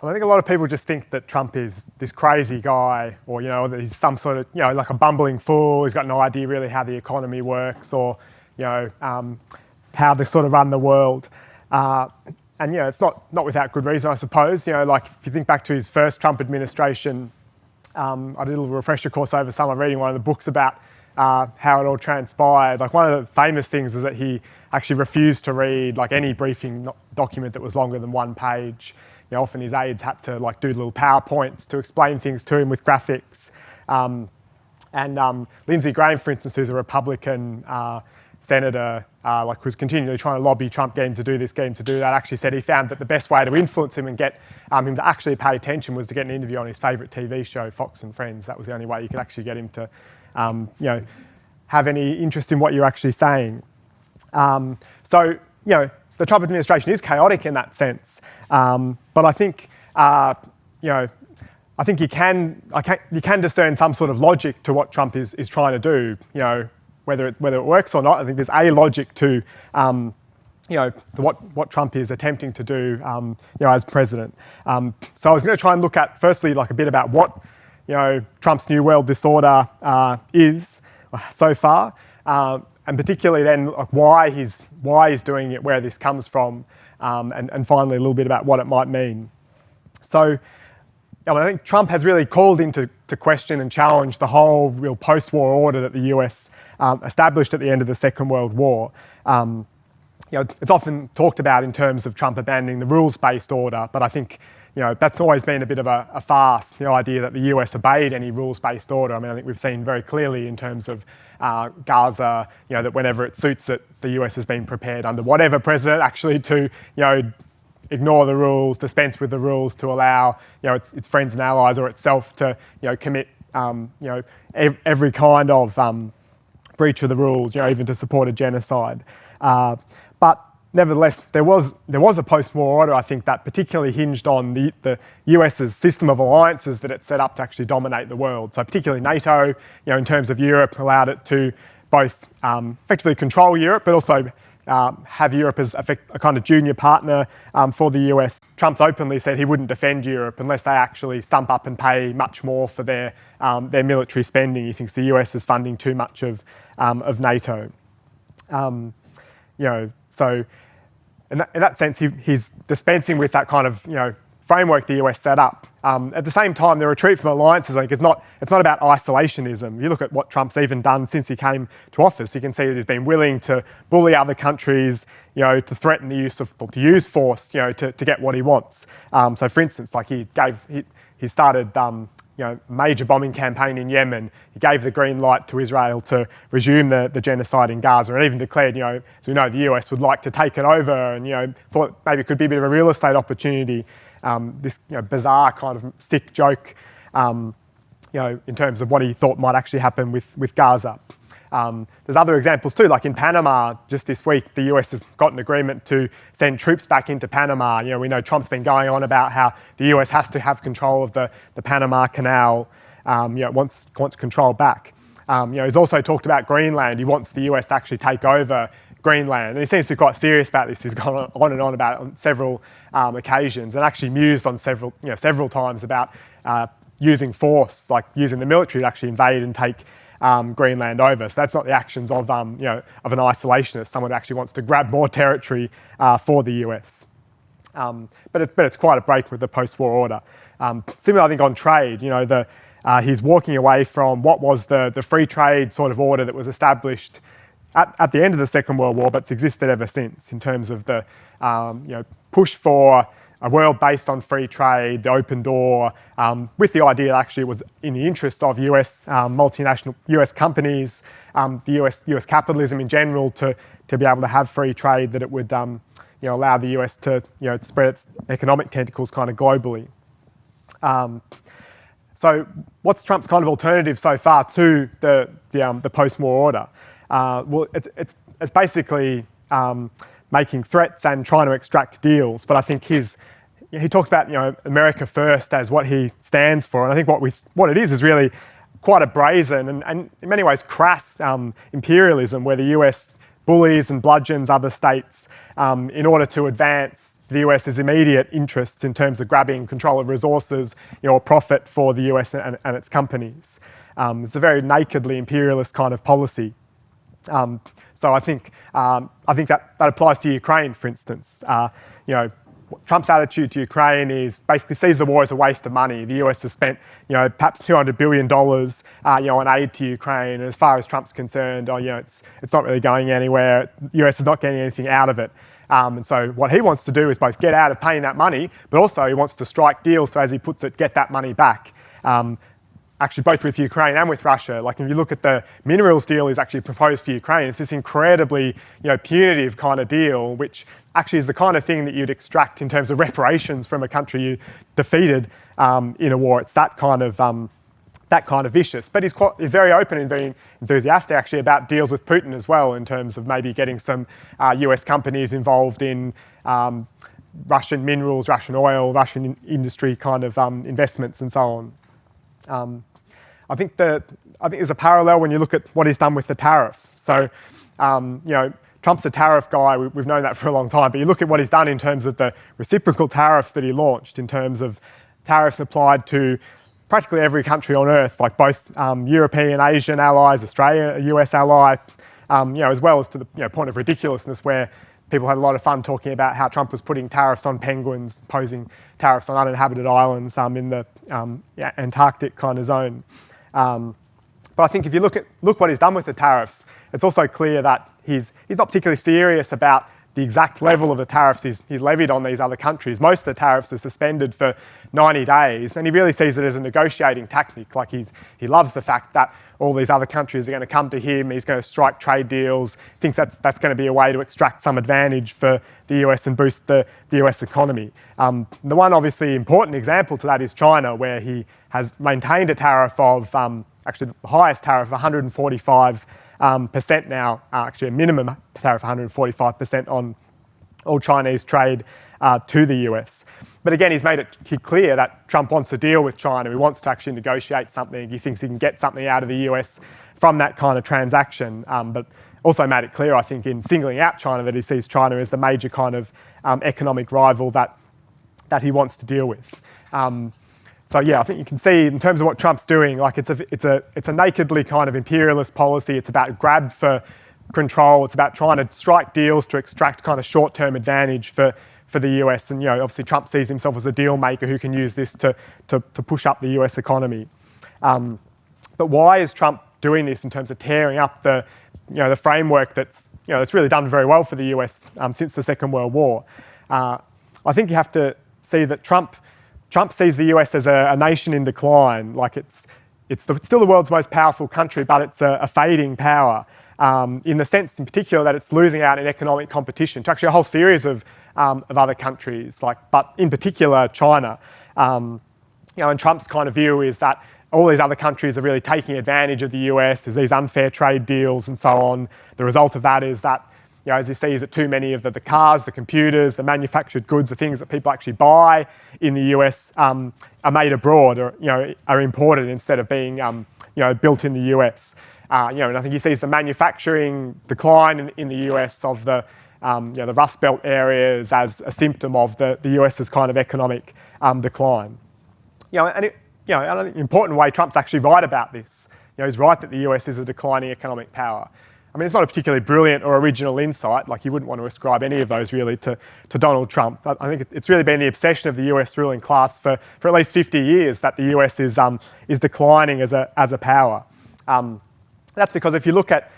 Well, I think a lot of people just think that Trump is this crazy guy, or that he's some sort of like a bumbling fool. He's got no idea really how the economy works, or how to sort of run the world. And it's not without good reason, I suppose. Like if you think back to his first Trump administration, I did a little refresher course over summer reading one of the books about how it all transpired. Like one of the famous things is that he actually refused to read like any briefing document that was longer than one page. Often his aides had to like do little PowerPoints to explain things to him with graphics. And Lindsey Graham, for instance, who's a Republican senator, was continually trying to lobby Trump, get him to do this, get him to do that, actually said he found that the best way to influence him and get him to actually pay attention was to get an interview on his favourite TV show, Fox and Friends. That was the only way you could actually get him to have any interest in what you're actually saying. So the Trump administration is chaotic in that sense, but I think you can discern some sort of logic to what Trump is trying to do. Whether it works or not, I think there's a logic to what Trump is attempting to do as president. So I was going to try and look at firstly like a bit about what Trump's New World Disorder is so far. And particularly then like why he's doing it, where this comes from, and finally a little bit about what it might mean. So I think Trump has really called into question and challenged the whole real post-war order that the US established at the end of the Second World War. It's often talked about in terms of Trump abandoning the rules-based order, but I think that's always been a bit of a farce, the idea that the US obeyed any rules-based order. I mean, I think we've seen very clearly in terms of Gaza, that whenever it suits it, the US has been prepared under whatever president actually to, ignore the rules, dispense with the rules, to allow, its friends and allies or itself to, commit, every kind of breach of the rules, even to support a genocide. But nevertheless, there was a post-war order, I think, that particularly hinged on the US's system of alliances that it set up to actually dominate the world. So particularly NATO, in terms of Europe, allowed it to both effectively control Europe, but also have Europe as a kind of junior partner for the US. Trump's openly said he wouldn't defend Europe unless they actually stump up and pay much more for their military spending. He thinks the US is funding too much of NATO. So in that sense, he's dispensing with that kind of framework the US set up. At the same time, the retreat from alliances, I think, it's not about isolationism. You look at what Trump's even done since he came to office, you can see that he's been willing to bully other countries, to threaten the use force, to get what he wants. So, for instance, like he started a major bombing campaign in Yemen. He gave the green light to Israel to resume the genocide in Gaza, and even declared, as we know, the US would like to take it over, and thought maybe it could be a bit of a real estate opportunity. This bizarre kind of sick joke, in terms of what he thought might actually happen with Gaza. There's other examples too, like in Panama just this week, the US has got an agreement to send troops back into Panama. We know Trump's been going on about how the US has to have control of the Panama Canal, wants control back. He's also talked about Greenland. He wants the US to actually take over Greenland. And he seems to be quite serious about this. He's gone on and on about it on several occasions, and actually mused on several times about using force, like using the military to actually invade and take Greenland over. So that's not the actions of an isolationist, someone who actually wants to grab more territory for the US. But it's quite a break with the post-war order. Similarly, I think on trade, he's walking away from what was the free trade sort of order that was established at the end of the Second World War, but it's existed ever since, in terms of the push for a world based on free trade, the open door, with the idea that actually it was in the interests of US multinational US companies, the US capitalism in general, to be able to have free trade, that it would allow the US to spread its economic tentacles kind of globally. So what's Trump's kind of alternative so far to the post-war order? Well, it's basically making threats and trying to extract deals. But I think he talks about America first as what he stands for, and I think what it is really quite a brazen and in many ways crass imperialism, where the US bullies and bludgeons other states in order to advance the US's immediate interests in terms of grabbing control of resources, or profit for the US and its companies. It's a very nakedly imperialist kind of policy. So I think that applies to Ukraine, for instance. Trump's attitude to Ukraine is basically sees the war as a waste of money. The US has spent, perhaps $200 billion, on aid to Ukraine. And as far as Trump's concerned, it's not really going anywhere. The US is not getting anything out of it. And so what he wants to do is both get out of paying that money, but also he wants to strike deals to, as he puts it, get that money back. Actually, both with Ukraine and with Russia. Like if you look at the minerals deal he's actually proposed for Ukraine, it's this incredibly, punitive kind of deal, which actually is the kind of thing that you'd extract in terms of reparations from a country you defeated in a war. It's that kind of vicious. But he's very open and very enthusiastic actually about deals with Putin as well, in terms of maybe getting some US companies involved in Russian minerals, Russian oil, Russian industry kind of investments and so on. I think there's a parallel when you look at what he's done with the tariffs. So, Trump's a tariff guy. We've known that for a long time. But you look at what he's done in terms of the reciprocal tariffs that he launched, in terms of tariffs applied to practically every country on earth, like both European, Asian allies, Australia, a US ally, as well as to the point of ridiculousness where people had a lot of fun talking about how Trump was putting tariffs on penguins, imposing tariffs on uninhabited islands in the Antarctic kind of zone. But I think if you look what he's done with the tariffs, it's also clear that he's not particularly serious about the exact level of the tariffs he's levied on these other countries. Most of the tariffs are suspended for 90 days, and he really sees it as a negotiating tactic. Like he loves the fact that all these other countries are going to come to him, he's going to strike trade deals, thinks that's going to be a way to extract some advantage for the US and boost the US economy. The one obviously important example to that is China, where he has maintained a tariff of, actually the highest tariff of 145% now, actually a minimum tariff of 145% on all Chinese trade to the US. But again, he's made it clear that Trump wants to deal with China. He wants to actually negotiate something. He thinks he can get something out of the US from that kind of transaction. But also made it clear, I think, in singling out China, that he sees China as the major kind of economic rival that he wants to deal with. So yeah, I think you can see in terms of what Trump's doing, like it's a nakedly kind of imperialist policy. It's about grab for control. It's about trying to strike deals to extract kind of short-term advantage for the US. And obviously Trump sees himself as a deal maker who can use this to push up the US economy. But why is Trump doing this in terms of tearing up the framework that's really done very well for the US since the Second World War? I think you have to see that Trump sees the US as a nation in decline. Like it's still the world's most powerful country, but it's a fading power in the sense, in particular, that it's losing out in economic competition to actually a whole series of other countries, but in particular China. And Trump's kind of view is that all these other countries are really taking advantage of the US. There's these unfair trade deals and so on. The result of that is that, as he sees that too many of the cars, the computers, the manufactured goods, the things that people actually buy in the US are made abroad, or are imported instead of being built in the US. And I think he sees the manufacturing decline in the US of the Rust Belt areas as a symptom of the US's kind of economic decline. And in an important way, Trump's actually right about this. He's right that the US is a declining economic power. I mean, it's not a particularly brilliant or original insight. Like, you wouldn't want to ascribe any of those really to Donald Trump. But I think it's really been the obsession of the US ruling class for at least 50 years that the US is declining as a power. That's because if you look at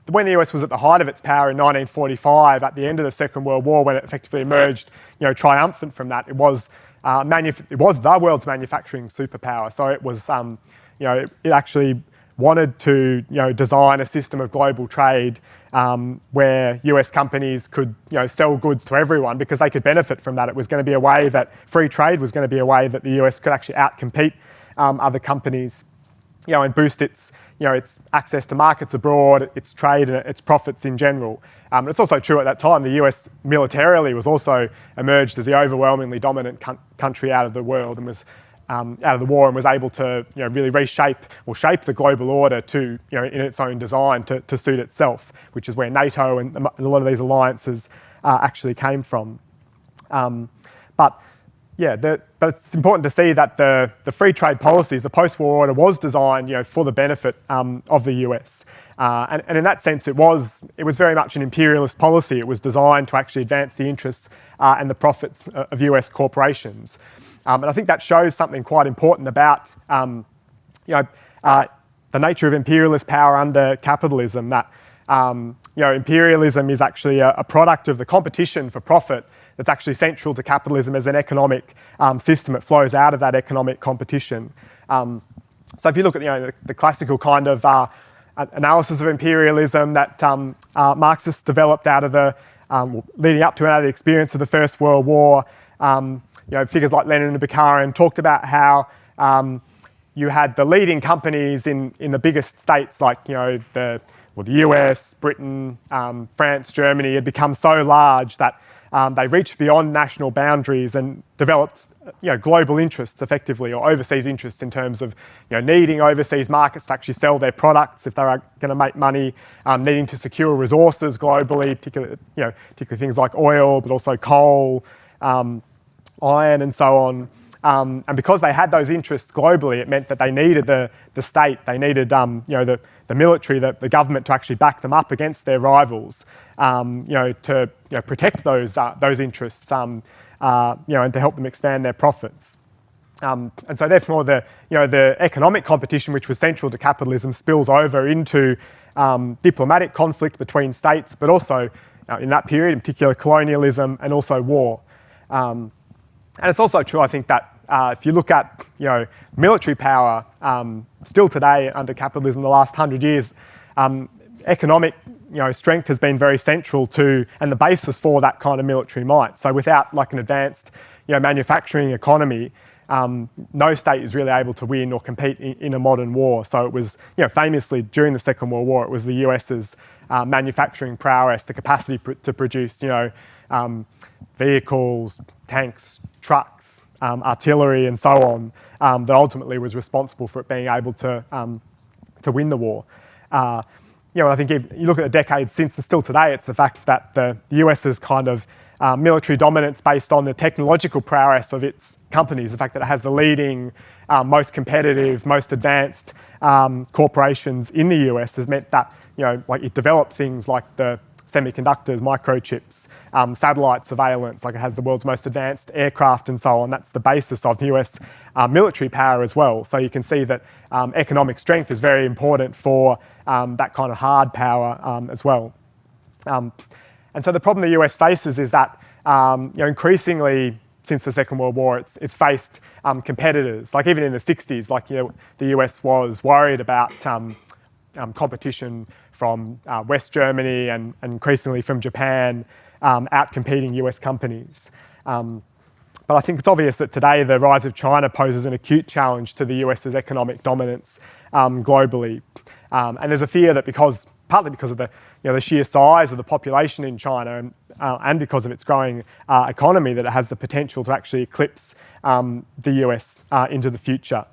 when the US was at the height of its power in 1945, at the end of the Second World War, when it effectively emerged, triumphant from that, it was the world's manufacturing superpower. So it was, it actually wanted to, design a system of global trade where US companies could, sell goods to everyone because they could benefit from that. It was going to be a way that free trade was going to be a way that the US could actually outcompete other companies, and boost its access to markets abroad, its trade and its profits in general. It's also true at that time, the US militarily was also emerged as the overwhelmingly dominant country out of the world and was out of the war and was able to really reshape or shape the global order to in its own design to suit itself, which is where NATO and a lot of these alliances actually came from. But it's important to see that the free trade policies, the post-war order, was designed for the benefit of the US. And in that sense, it was very much an imperialist policy. It was designed to actually advance the interests and the profits of US corporations. And I think that shows something quite important about the nature of imperialist power under capitalism, that imperialism is actually a product of the competition for profit that's actually central to capitalism as an economic system. It flows out of that economic competition. So if you look at the classical kind of analysis of imperialism that Marxists developed out of the leading up to and out of the experience of the First World War, figures like Lenin and Bukharin talked about how you had the leading companies in the biggest states like the US, Britain, France, Germany had become so large that they reached beyond national boundaries and developed global interests effectively, or overseas interests in terms of needing overseas markets to actually sell their products if they are going to make money, needing to secure resources globally, particularly things like oil, but also coal, iron and so on. And because they had those interests globally, it meant that they needed the state, they needed the military, the government to actually back them up against their rivals, to protect those interests, and to help them expand their profits. And so therefore the economic competition, which was central to capitalism, spills over into diplomatic conflict between states, but also in that period, in particular colonialism and also war. And it's also true, I think, that if you look at military power, still today under capitalism, the last 100 years, economic strength has been very central to and the basis for that kind of military might. So without like an advanced manufacturing economy, no state is really able to win or compete in a modern war. So it was famously during the Second World War, it was the US's manufacturing prowess, the capacity to produce vehicles, tanks, trucks, artillery and so on, that ultimately was responsible for it being able to win the war. I think if you look at the decades since and still today, it's the fact that the US's kind of military dominance based on the technological prowess of its companies, the fact that it has the leading, most competitive, most advanced corporations in the US has meant that like it developed things like the semiconductors, microchips, satellite surveillance, like it has the world's most advanced aircraft and so on. That's the basis of US military power as well. So you can see that economic strength is very important for that kind of hard power as well. And so the problem the US faces is that increasingly since the Second World War, it's faced competitors. Like even in the 60s, like the US was worried about competition from West Germany and increasingly from Japan, outcompeting US companies. But I think it's obvious that today the rise of China poses an acute challenge to the US's economic dominance globally. And there's a fear that partly because of the sheer size of the population in China and because of its growing economy, that it has the potential to actually eclipse the US into the future.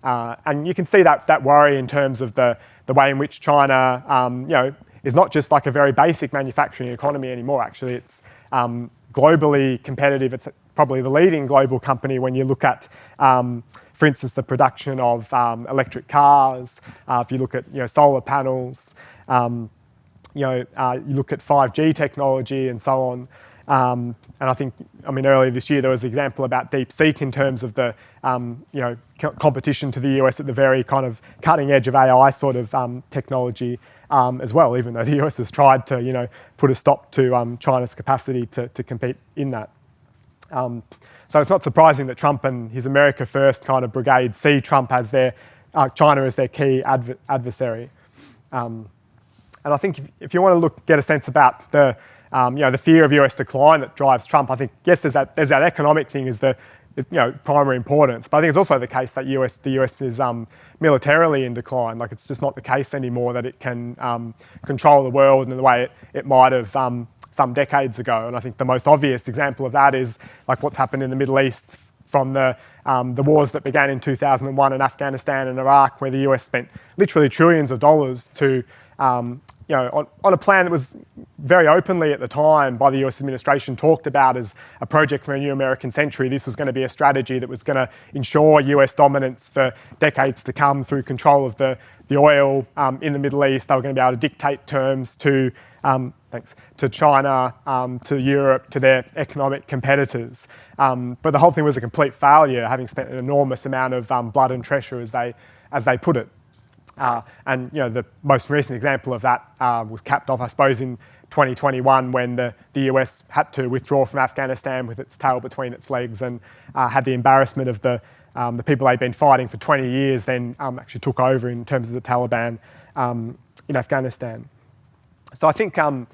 And you can see that worry in terms of the way in which China, is not just like a very basic manufacturing economy anymore. Actually, it's globally competitive. It's probably the leading global company when you look at, for instance, the production of electric cars. If you look at solar panels, you look at 5G technology and so on. And I think, earlier this year there was an example about DeepSeek in terms of the, competition to the US at the very kind of cutting edge of AI sort of technology as well, even though the US has tried to, put a stop to China's capacity to compete in that. So it's not surprising that Trump and his America First kind of brigade see Trump as China as their key adversary. And I think if you want to get a sense about the fear of US decline that drives Trump, I think, yes, there's that economic thing is the primary importance, but I think it's also the case that the US is militarily in decline. Like it's just not the case anymore that it can control the world in the way it might have some decades ago. And I think the most obvious example of that is like what's happened in the Middle East from the wars that began in 2001 in Afghanistan and Iraq, where the US spent literally trillions of dollars to, on a plan that was very openly at the time by the US administration talked about as a project for a new American century. This was going to be a strategy that was going to ensure US dominance for decades to come through control of the oil in the Middle East. They were going to be able to dictate terms to China, to Europe, to their economic competitors. But the whole thing was a complete failure, having spent an enormous amount of blood and treasure, as they put it. And the most recent example of that was capped off, I suppose, in 2021 when the US had to withdraw from Afghanistan with its tail between its legs and had the embarrassment of the people they'd been fighting for 20 years then actually took over in terms of the Taliban in Afghanistan. So I think the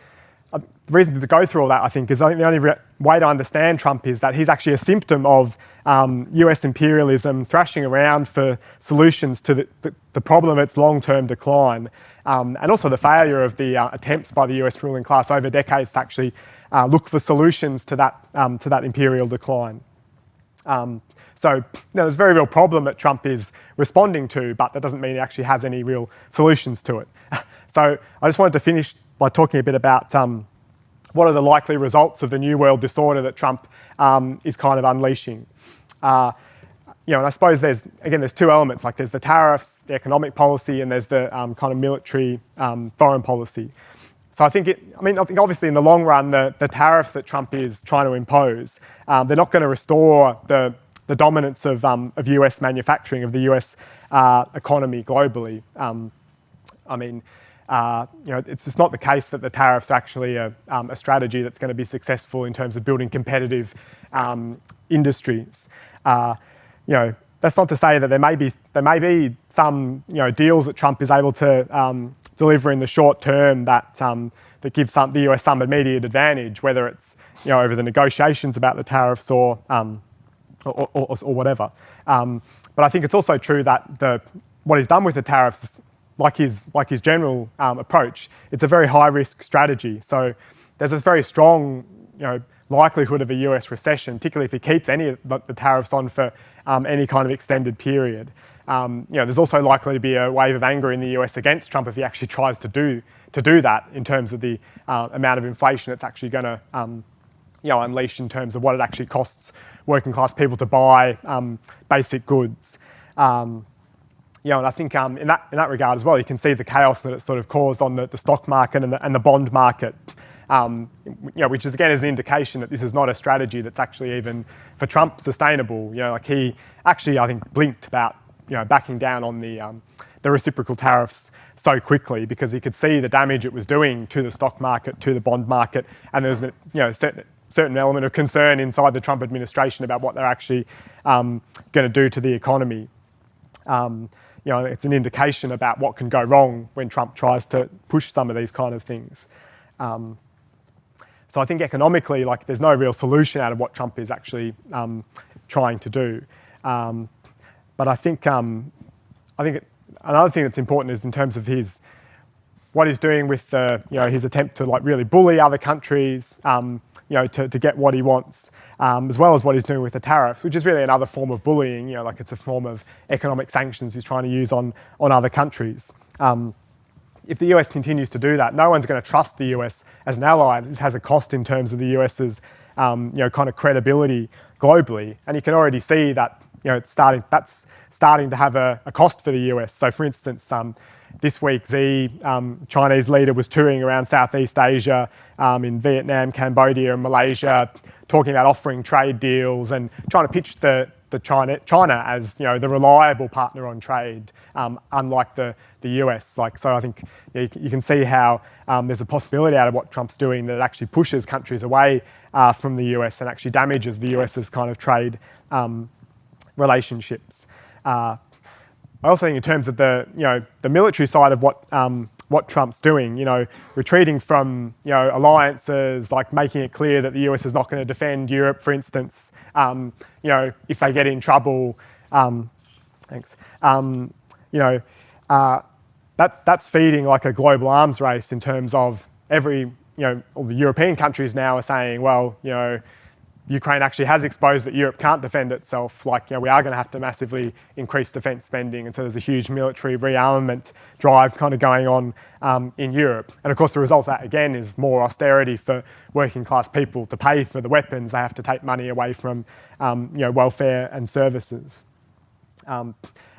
reason to go through all that, I think, is I think the only way to understand Trump is that he's actually a symptom of US imperialism thrashing around for solutions to the problem of its long-term decline, and also the failure of the attempts by the US ruling class over decades to actually look for solutions to that imperial decline. So there's a very real problem that Trump is responding to, but that doesn't mean he actually has any real solutions to it. So I just wanted to finish by talking a bit about what are the likely results of the New World disorder that Trump is kind of unleashing. And I suppose there's two elements, like there's the tariffs, the economic policy, and there's the kind of military foreign policy. So I think obviously in the long run, the tariffs that Trump is trying to impose, they're not going to restore the dominance of US manufacturing, of the US economy globally. It's just not the case that the tariffs are actually a strategy that's going to be successful in terms of building competitive industries. That's not to say that there may be some deals that Trump is able to deliver in the short term that gives the US some immediate advantage, whether it's over the negotiations about the tariffs or whatever. But I think it's also true that what he's done with the tariffs, like his general approach, it's a very high-risk strategy. So there's a very strong, likelihood of a US recession, particularly if he keeps any of the tariffs on for any kind of extended period. There's also likely to be a wave of anger in the US against Trump if he actually tries to do that in terms of the amount of inflation it's actually going to unleash in terms of what it actually costs working class people to buy basic goods. And I think in that regard as well, you can see the chaos that it's sort of caused on the stock market and the bond market, which is again is an indication that this is not a strategy that's actually even for Trump sustainable. He actually, I think, blinked about backing down on the reciprocal tariffs so quickly because he could see the damage it was doing to the stock market, to the bond market, and there's a certain element of concern inside the Trump administration about what they're actually going to do to the economy. It's an indication about what can go wrong when Trump tries to push some of these kind of things. So I think economically, there's no real solution out of what Trump is actually trying to do. But I think another thing that's important is in terms of what he's doing with his attempt to really bully other countries, to get what he wants. As well as what he's doing with the tariffs, which is really another form of bullying, it's a form of economic sanctions he's trying to use on other countries. If the US continues to do that, no one's going to trust the US as an ally. This has a cost in terms of the US's kind of credibility globally, and you can already see that that's starting to have a cost for the US. So, for instance, this week, Xi, Chinese leader, was touring around Southeast Asia, in Vietnam, Cambodia, and Malaysia, talking about offering trade deals and trying to pitch the China as the reliable partner on trade, unlike the US. So I think you can see how there's a possibility out of what Trump's doing that actually pushes countries away from the US and actually damages the US's kind of trade relationships. I also think in terms of the military side of what Trump's doing, retreating from alliances, like making it clear that the US is not going to defend Europe, for instance, if they get in trouble. That's feeding a global arms race in terms of all the European countries now are saying, well, Ukraine actually has exposed that Europe can't defend itself. Like, we are going to have to massively increase defence spending, and so there's a huge military rearmament drive kind of going on in Europe. And of course, the result of that again is more austerity for working class people. To pay for the weapons, they have to take money away from welfare and services. And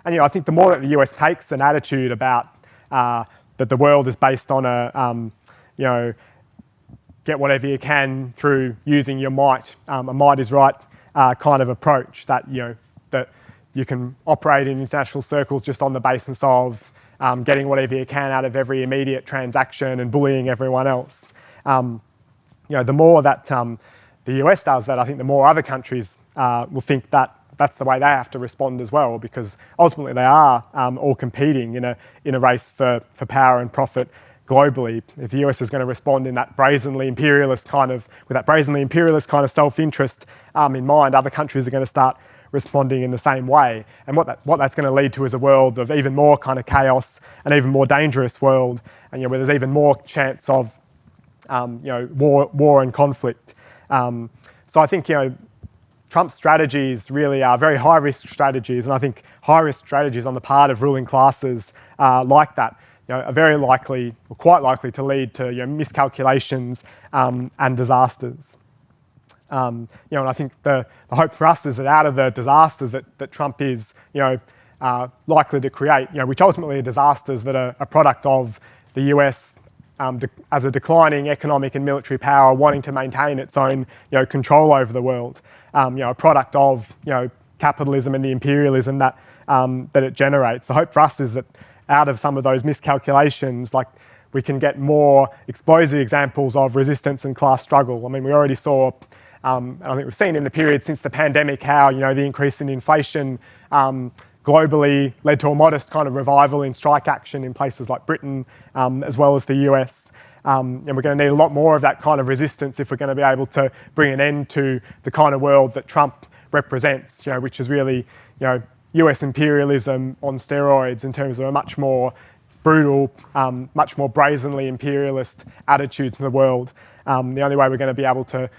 I think the more that the US takes an attitude about that the world is based on a get whatever you can through using your might, a might is right kind of approach, that that you can operate in international circles just on the basis of getting whatever you can out of every immediate transaction and bullying everyone else. The more that the US does that, I think the more other countries will think that that's the way they have to respond as well, because ultimately they are all competing in a race for power and profit globally. If the US is going to respond in that brazenly imperialist kind of self-interest in mind, other countries are going to start responding in the same way. And what that's going to lead to is a world of even more kind of chaos, an even more dangerous world, and where there's even more chance of war and conflict. So I think Trump's strategies really are very high-risk strategies, and I think high-risk strategies on the part of ruling classes like that are very likely, or quite likely, to lead to miscalculations and disasters. And I think the hope for us is that out of the disasters that Trump is likely to create, which ultimately are disasters that are a product of the US as a declining economic and military power wanting to maintain its own control over the world, a product of capitalism and the imperialism that it generates. The hope for us is that out of some of those miscalculations, like, we can get more explosive examples of resistance and class struggle. I mean, we already saw, and I think we've seen in the period since the pandemic, how the increase in inflation globally led to a modest kind of revival in strike action in places like Britain, as well as the US. And we're going to need a lot more of that kind of resistance if we're going to be able to bring an end to the kind of world that Trump represents, which is really, US imperialism on steroids in terms of a much more brutal, much more brazenly imperialist attitude to the world. The only way we're going to be able to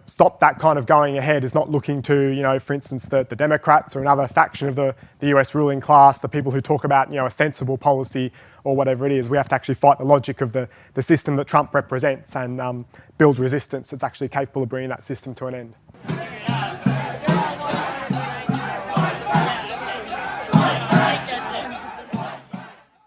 stop that kind of going ahead is not looking to, for instance, the Democrats or another faction of the US ruling class, the people who talk about, a sensible policy or whatever it is. We have to actually fight the logic of the system that Trump represents and build resistance that's actually capable of bringing that system to an end.